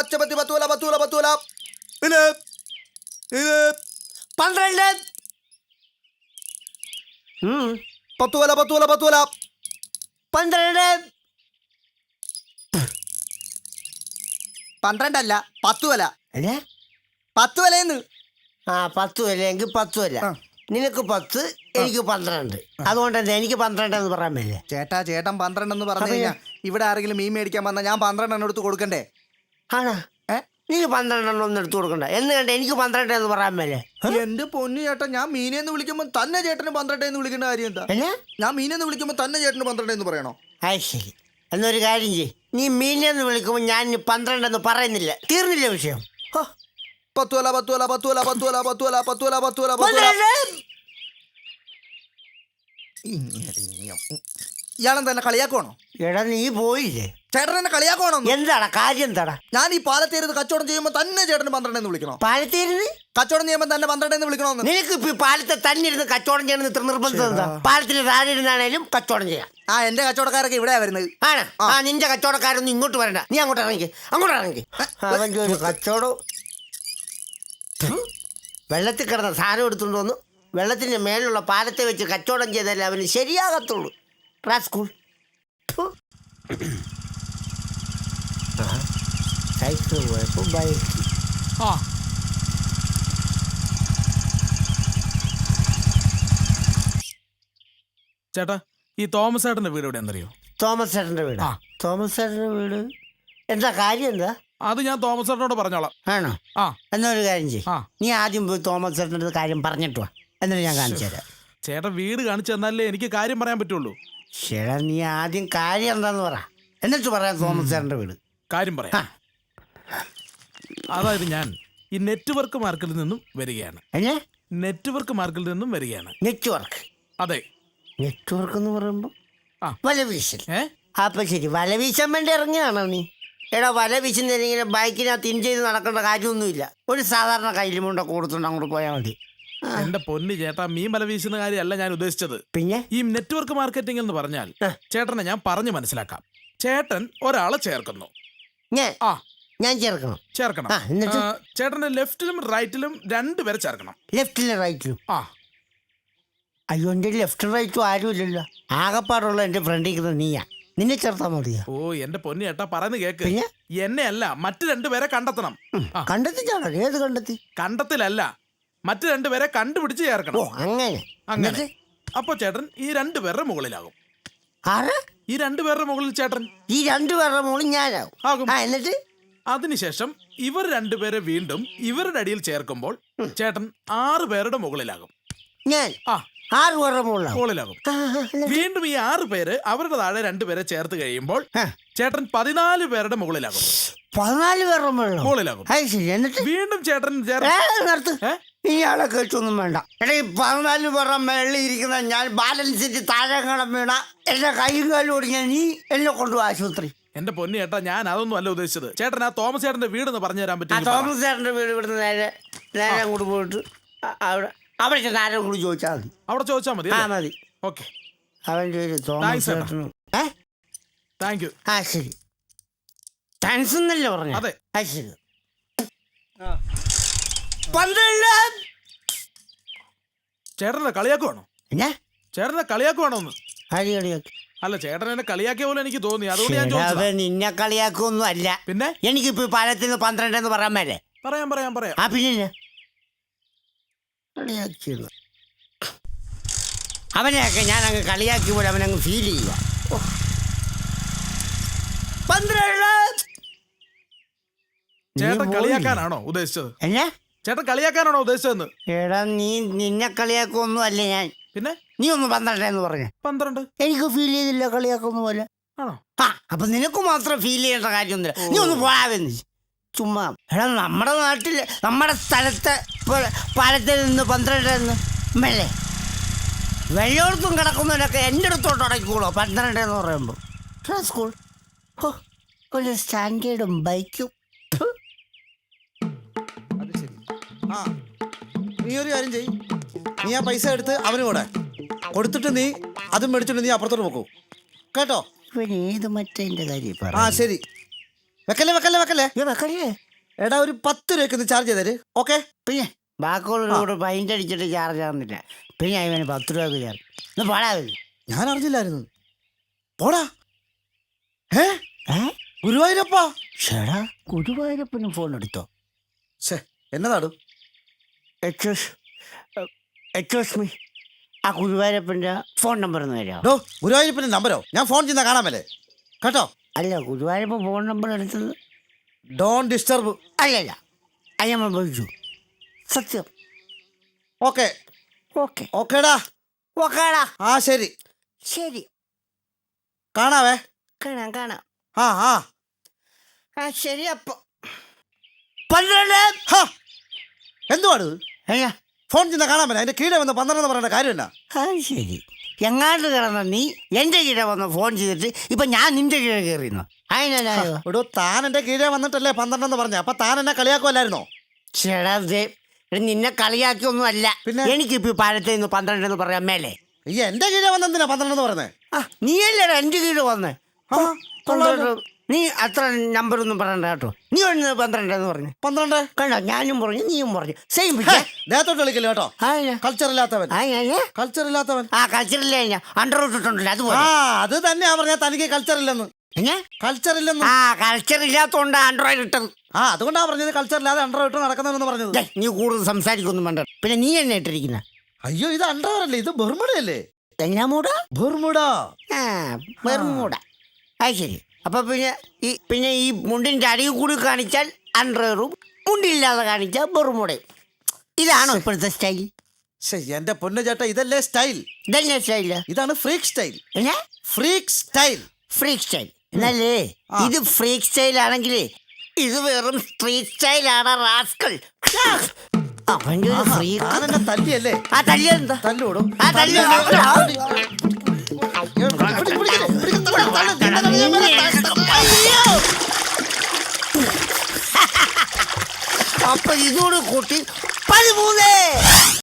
പച്ചപ്പത്തി 10 കൊല 10 കൊല 10 കൊല. ഇത് 12. 10 കൊല 10 കൊല 10 കൊല. 12. 12 അല്ല 10 കൊല. അല്ലേ 10 കൊലയെന്ന്. 10 വരെ എങ്കിൽ 10 വരെ. നിനക്ക് 10, എനിക്ക് 12. അതുകൊണ്ട് തന്നെ എനിക്ക് 12 എന്ന് പറയാൻ പറ്റില്ലേ? ചേട്ടൻ 12 എന്ന് പറഞ്ഞു കഴിഞ്ഞാൽ ഇവിടെ ആരെങ്കിലും മീൻ മേടിക്കാൻ വന്നാൽ ഞാൻ 12 എണ്ണം എടുത്ത് കൊടുക്കണ്ടേ? ആണോ? നീ 12 ഒന്നും എടുത്തു കൊടുക്കണ്ട എന്ന് കണ്ട എനിക്ക് 12 എന്ന് പറയാൻ പറ്റില്ലേ? എന്റെ പൊന്നു ചേട്ടാ, ഞാൻ മീനെന്ന് വിളിക്കുമ്പോൾ തന്നെ ചേട്ടന് 12 എന്ന് വിളിക്കേണ്ട കാര്യം എന്താ? ഞാൻ മീനെന്ന് വിളിക്കുമ്പോൾ തന്നെ ചേട്ടന് 12 എന്ന് പറയണോ? ശരി, എന്നൊരു കാര്യം ചെയ്യ്. നീ മീനെന്ന് വിളിക്കുമ്പോൾ ഞാൻ 12 എന്ന് പറയുന്നില്ല. തീർന്നില്ല വിഷയം. 10 കൊല 10 കൊല 10 കൊല 10 കൊല 10 കൊല 10 കൊല 10 കൊല 10 കൊല. ഇയാളെ തന്നെ കളിയാക്കുവാണോ? എടാ നീ പോയില്ലേ? ചേട്ടൻ എന്നെ കളിയാക്കുവാണോ? എന്താടാ കാര്യം? എന്താടാ? ഞാൻ ഈ പാലത്തേരുത് കച്ചവടം ചെയ്യുമ്പോൾ തന്നെ ചേട്ടന് 12 എന്ന് വിളിക്കണോ? പാലത്തേരുന്ന് കച്ചവടം ചെയ്യുമ്പോൾ തന്നെ 12 എന്ന് വിളിക്കണോന്ന്? നിനക്ക് ഇപ്പൊ പാലത്തെ തന്നെ ഇരുന്ന് കച്ചവടം ചെയ്യണമെന്ന് ഇത്ര നിർബന്ധം എന്താ? പാലത്തിന് താഴെ ഇരുന്നാണേലും കച്ചവടം ചെയ്യാം. എന്റെ കച്ചവടക്കാരൊക്കെ ഇവിടെ വരുന്നത്. ആണ്. നിന്റെ കച്ചവടക്കാരൊന്നും ഇങ്ങോട്ട് വരണ്ട. നീ അങ്ങോട്ട് ഇറങ്ങി. അവൻ്റെ ഒരു കച്ചവടം. വെള്ളത്തിൽ കിടന്ന സാധനം എടുത്തുകൊണ്ട് വന്നു വെള്ളത്തിന്റെ മേലുള്ള പാലത്തെ വെച്ച് കച്ചവടം ചെയ്താലേ അവന് ശരിയാകത്തുള്ളൂ. സ്കൂൾ സൈക്കിൾ പോയപ്പോ ബൈക്ക്. ചേട്ടാ, ഈ തോമസ് ചേട്ടന്റെ വീട് എവിടെ എന്നറിയോ? തോമസ് ചേട്ടന്റെ വീട്? തോമസ് ചേട്ടന്റെ വീട് എന്താ കാര്യം? എന്താ അത് ഞാൻ തോമസ് ചേട്ടനോട് പറഞ്ഞോളാം. ആണോ? എന്നൊരു കാര്യം ചെയ്യ്. നീ ആദ്യം പോയി തോമസ് ചേട്ടൻ്റെ കാര്യം പറഞ്ഞിട്ട് വാ, എന്നിട്ട് ഞാൻ കാണിച്ചു തരാം. ചേട്ടൻ വീട് കാണിച്ചു തന്നാലേ എനിക്ക് കാര്യം പറയാൻ പറ്റുള്ളൂ. ചേട്ടാ നീ ആദ്യം കാര്യം എന്താന്ന് പറ, എന്നിട്ട് പറയാം തോമസ് ചേട്ടൻ്റെ വീട്. കാര്യം പറയാം. അതായത് ഞാൻ ഈ നെറ്റ്വർക്ക് മാർക്കിൽ നിന്നും വരികയാണ്. നെറ്റ്വർക്ക് മാർക്കിൽ നിന്നും വരികയാണ്. നെറ്റ്വർക്ക്? അതെ. നെറ്റ്വർക്ക് എന്ന് പറയുമ്പോ വലവീശൽ. അപ്പൊ ശരി, വലവീശാൻ വേണ്ടി ഇറങ്ങിയാണോ നീ? എടാ, വല വീശുന്നതിങ്ങനെ ബൈക്കിനകത്ത് ഇൻ ചെയ്ത് നടക്കേണ്ട കാര്യമൊന്നുമില്ല. ഒരു സാധാരണ കയ്യിലുമുണ്ട കൊടുത്തുകൊണ്ട് അങ്ങോട്ട് പോയാൽ മതി. എന്റെ പൊന്ന് ചേട്ടാ, മീൻ വല വീശുന്ന കാര്യമല്ല ഞാൻ ഉദ്ദേശിച്ചത്. പിന്നെ ഈ നെറ്റ്വർക്ക് മാർക്കറ്റിംഗ് എന്ന് പറഞ്ഞാൽ ചേട്ടനെ ഞാൻ പറഞ്ഞു മനസ്സിലാക്കാം. ചേട്ടൻ ഒരാളെ ചേർക്കുന്നു. ഞാൻ ചേർക്കണം? ചേട്ടന്റെ ലെഫ്റ്റിലും റൈറ്റിലും 2 പേരെ ചേർക്കണം. ലെഫ്റ്റിലും റൈറ്റിലും? അയ്യോ, എന്റെ ലെഫ്റ്റും റൈറ്റും ആരും ഇല്ലല്ലോ. ആകപ്പാടുള്ള എന്റെ ഫ്രണ്ടിൽ നീയാ. നിന്നെ ചേർത്താ മതിയാ? ഓ എന്റെ പൊന്നു ചേട്ടാ, പറയുന്ന കേക്ക്. എന്നെ അല്ല, മറ്റു 2 പേരെ കണ്ടെത്തണം. കണ്ടെത്തിച്ചാണോ? ഏത് കണ്ടെത്തി? കണ്ടെത്തിലല്ല, മറ്റു 2 പേരെ കണ്ടുപിടിച്ച് ചേർക്കണം. അങ്ങനെ. അപ്പൊ ചേട്ടൻ ഈ 2 പേരുടെ മുകളിലാകും. ഈ 2 പേരുടെ മുകളിൽ ചേട്ടൻ? ഈ 2 പേരുടെ മുകളിൽ ഞാനാകും. എന്നിട്ട് അതിനുശേഷം ഇവർ 2 പേരെ വീണ്ടും ഇവരുടെ അടിയിൽ ചേർക്കുമ്പോൾ ചേട്ടൻ 6 പേരുടെ മുകളിലാകും. ഞാൻ 6 പേരുടെ മുകളിലാകും. വീണ്ടും ഈ 6 പേര് അവരുടെ താഴെ 2 പേരെ ചേർത്ത് കഴിയുമ്പോൾ ചേട്ടൻ 14 പേരുടെ മുകളിലാകും. 14 പേരുടെ മുകളിലാകും. എന്നിട്ട് വീണ്ടും ചേട്ടൻ ഇയാളെ കേട്ടൊന്നും വേണ്ട. എടാ, ഈ 14 പേരുടെ മേളിൽ ഇരിക്കുന്ന ഞാൻ ബാലൻസിന്റെ താഴെങ്ങണം വീണ എന്റെ കൈയും കാലും ഓടിക്കാൻ നീ എന്നെ കൊണ്ടുപോകും ആശുപത്രി. എന്റെ പൊന്നു ചേട്ടാ, ഞാൻ അതൊന്നും അല്ല ഉദ്ദേശിച്ചത്. ചേട്ടൻ ആ തോമസ് ചേട്ടന്റെ വീട് എന്ന് പറഞ്ഞു തരാൻ പറ്റും? തോമസ് ചേട്ടന്റെ വീട് ഇവിടുന്ന് നേരെ അങ്ങോട്ട് പോയിട്ട് അവിടെ ആരും കൂടി ചോദിച്ചാൽ മതി. അവിടെ ചോദിച്ചാൽ മതി? മതി. ഓക്കെ. അവൻ്റെ പേര് തോമസ് ചേട്ടൻ. Thank you. ശരി. താങ്ക്സ് എന്നല്ലേ പറഞ്ഞു? അതെ. ശരി. ചേട്ടനെ കളിയാക്കുവാണോ? ചേട്ടനെ കളിയാക്കുവാണോ? ഒന്ന് അല്ല, ചേട്ടൻ എന്നെ കളിയാക്കിയ പോലെ എനിക്ക് തോന്നി, അതുകൊണ്ട് ഞാൻ ചോദിച്ചത്. നിന്നെ കളിയാക്കൊന്നും അല്ല. പിന്നെ എനിക്കിപ്പോ പാലത്തിന് 12 എന്ന് പറയാൻ മേലെ? പറയാം. പിന്നെ അവനെയൊക്കെ ഞാൻ അങ്ങ് കളിയാക്കി പോലെ അവനങ്ങ് ഫീൽ ചെയ്യുക. 12. ചേട്ടൻ കളിയാക്കാനാണോ ഉദ്ദേശിച്ചത്? ചേട്ടൻ കളിയാക്കാനാണോ ഉദ്ദേശിച്ചതെന്ന്? എടാ, നിന്നെ കളിയാക്കൊന്നും അല്ല ഞാൻ. പിന്നെ നീ ഒന്ന് 12 എന്ന് പറഞ്ഞ? 12 എനിക്ക് ഫീൽ ചെയ്തില്ല കളിയാക്കൊന്നും പോലെ. അപ്പൊ നിനക്ക് മാത്രം ഫീൽ ചെയ്യേണ്ട കാര്യമൊന്നുമില്ല. നീ ഒന്ന് പോയാവെന്ന് ചുമ്മാ. എടാ, നമ്മുടെ നാട്ടില് നമ്മുടെ സ്ഥലത്ത് പാലത്തിൽ നിന്ന് 12 എന്ന് മേലെ വെള്ളോടത്തും കിടക്കുന്നവരൊക്കെ എൻ്റെ അടുത്തോട്ട് അടയ്ക്കൂളോ 12 എന്ന് പറയുമ്പോൾ? സ്കൂൾ ഒരു സ്റ്റാൻഡേർഡും ബൈക്കും. നീ ഒരു കാര്യം ചെയ്യ്, നീ ആ പൈസ എടുത്ത് അവന് കൊടുത്തിട്ട് നീ അതും മേടിച്ചിട്ട് നീ അപ്പുറത്തോട്ട് പോക്കൂ കേട്ടോ. ഇവൻ ഏത് മറ്റേ കാര്യം? ശരി. വെക്കല്ലേ വെക്കല്ലേ വെക്കല്ലേ വെക്കല്ലേ എടാ ഒരു 10 രൂപയ്ക്ക് ഒന്ന് ചാർജ് ചെയ്തേര്. ഓക്കെ പിന്നെ ബാക്കിയുള്ളവരോട് പൈൻ്റ് അടിച്ചിട്ട് ചാർജ് ആവുന്നില്ല. പിന്നെ അവന് 10 രൂപ ചാർജ്. ഒന്ന് പാടാ. ഞാൻ അറിഞ്ഞില്ലായിരുന്നു. പോടാ. ഗുരുവായൂരപ്പാ. ചേടാ ഗുരുവായൂരപ്പനും ഫോൺ എടുത്തോ? എന്നതാടും എക്സ്ക്യൂസ് മീ, ആ ഗുരുവായൂരപ്പൻ്റെ ഫോൺ നമ്പർ ഒന്ന് തരാമോ? ഡോ ഗുരുവായൂരപ്പൻ്റെ നമ്പരോ? ഞാൻ ഫോൺ ചെയ്യുന്ന കാണാൻ മേലെ കേട്ടോ. അല്ല ഗുരുവായൂരപ്പൻ ഫോൺ നമ്പർ എടുത്തത്. Don't disturb. അല്ലല്ല അയ്യമ്മ വിളിച്ചു. സത്യം. ഓക്കെ ഓക്കെ ഓക്കേടാ. ഓക്കേടാ. ആ ശരി ശരി, കാണാവേ. കാണാം കാണാം. ആ ആ ആ ശരി. അപ്പൊ 12. എന്തുവാണ് അയ്യാ ഫോൺ ചെയ്യുന്ന കാണാൻ മേലെ? അതിന്റെ കീഴെ വന്ന് 12 എന്ന് പറയേണ്ട കാര്യം എന്നാ? അത് ശരി. എങ്ങാണ്ട് കിടന്ന നീ എൻ്റെ കീഴെ വന്ന് ഫോൺ ചെയ്തിട്ട് ഇപ്പൊ ഞാൻ നിന്റെ കീഴെ കയറിയുന്നു. അതിനല്ലോ എടോ താൻ എന്റെ കീഴെ വന്നിട്ടല്ലേ 12 എന്ന് പറഞ്ഞ. അപ്പൊ താൻ എന്നെ കളിയാക്കുമല്ലായിരുന്നോ? ചേടാ നിന്നെ കളിയാക്കിയൊന്നും അല്ല. പിന്നെ? എനിക്കിപ്പോ പാലത്തിൽ നിന്ന് 12 എന്ന് പറയാൻ മേലെ. ഈ എന്റെ കീഴെ വന്നെന്തിനാ 12 എന്ന് പറഞ്ഞേ? ആ നീയല്ലേടാ എൻ്റെ കീഴ് വന്ന്. നീ അത്ര നമ്പറൊന്നും പറയണ്ട കേട്ടോ. നീ ഒന്ന് 12 എന്ന് പറഞ്ഞു. 12 കണ്ടോ, ഞാനും പറഞ്ഞു നീയും പറഞ്ഞു. സെയിം ദേഹത്തോട്ട് കളിക്കില്ല കേട്ടോ. കൾച്ചർ ഇല്ലാത്തവൻ. കൾച്ചർ ഇല്ലാത്തവൻ. ആ കൾച്ചറില്ല ഞാൻ അണ്ടർ ഇട്ടിട്ടുണ്ടല്ലോ. അതുപോലെ ആ അത് തന്നെയാ പറഞ്ഞ തനിക്ക് കൾച്ചർ ഇല്ലെന്ന്. കൾച്ചർ ഇല്ലെന്ന്. ആ കൾച്ചർ ഇല്ലാത്തോണ്ട് ആൻഡ്രോയിഡ് ഇട്ടത്. ആ അതുകൊണ്ടാ പറഞ്ഞത് കൾച്ചർ ഇല്ലാതെ അണ്ടർ ഇട്ട് നടക്കുന്നവരെന്ന് പറഞ്ഞത്. നീ കൂടുതൽ സംസാരിക്കൊന്നും വേണ്ട. പിന്നെ നീ എന്നെ ഇട്ടിരിക്കുന്ന. അയ്യോ ഇത് അണ്ടർ അല്ലേ, ഇത് ബെർമുഡയല്ലേ? എന്നാ മൂട? ബെർമുഡ. ആ ബെർമുഡ. അത് ശരി. അപ്പൊ പിന്നെ ഈ മുണ്ടിന്റെ അടിയിൽ കൂടി കാണിച്ചാൽ അണ്ടറും മുണ്ടില്ലാതെ കാണിച്ചാൽ ബെർമുഡയും. ഇതാണോ ഇപ്പോഴത്തെ സ്റ്റൈൽ? എന്റെ പൊന്നു ചേട്ടാ ഇതല്ലേ സ്റ്റൈൽ? ഇതല്ലേ സ്റ്റൈൽ? ഇതാണ് ഫ്രീക്ക് സ്റ്റൈൽ. എന്നാ ഫ്രീക്ക് സ്റ്റൈൽ? ഫ്രീക്ക് സ്റ്റൈൽ എന്നല്ലേ ഇത്? ഫ്രീക്ക് സ്റ്റൈൽ ആണെങ്കിൽ ഇത് വെറും സ്ട്രീറ്റ് സ്റ്റൈലാണ് റാസ്കൽ. അവന്റെ ഒരു ഫ്രീക്ക്. താനെന്നെ തല്ലിയല്ലേ? ആ തല്ലിയെന്താ? തല്ലോടും. ആ തല്ലി. അപ്പൊ ഇതോട് കൂട്ടി 13.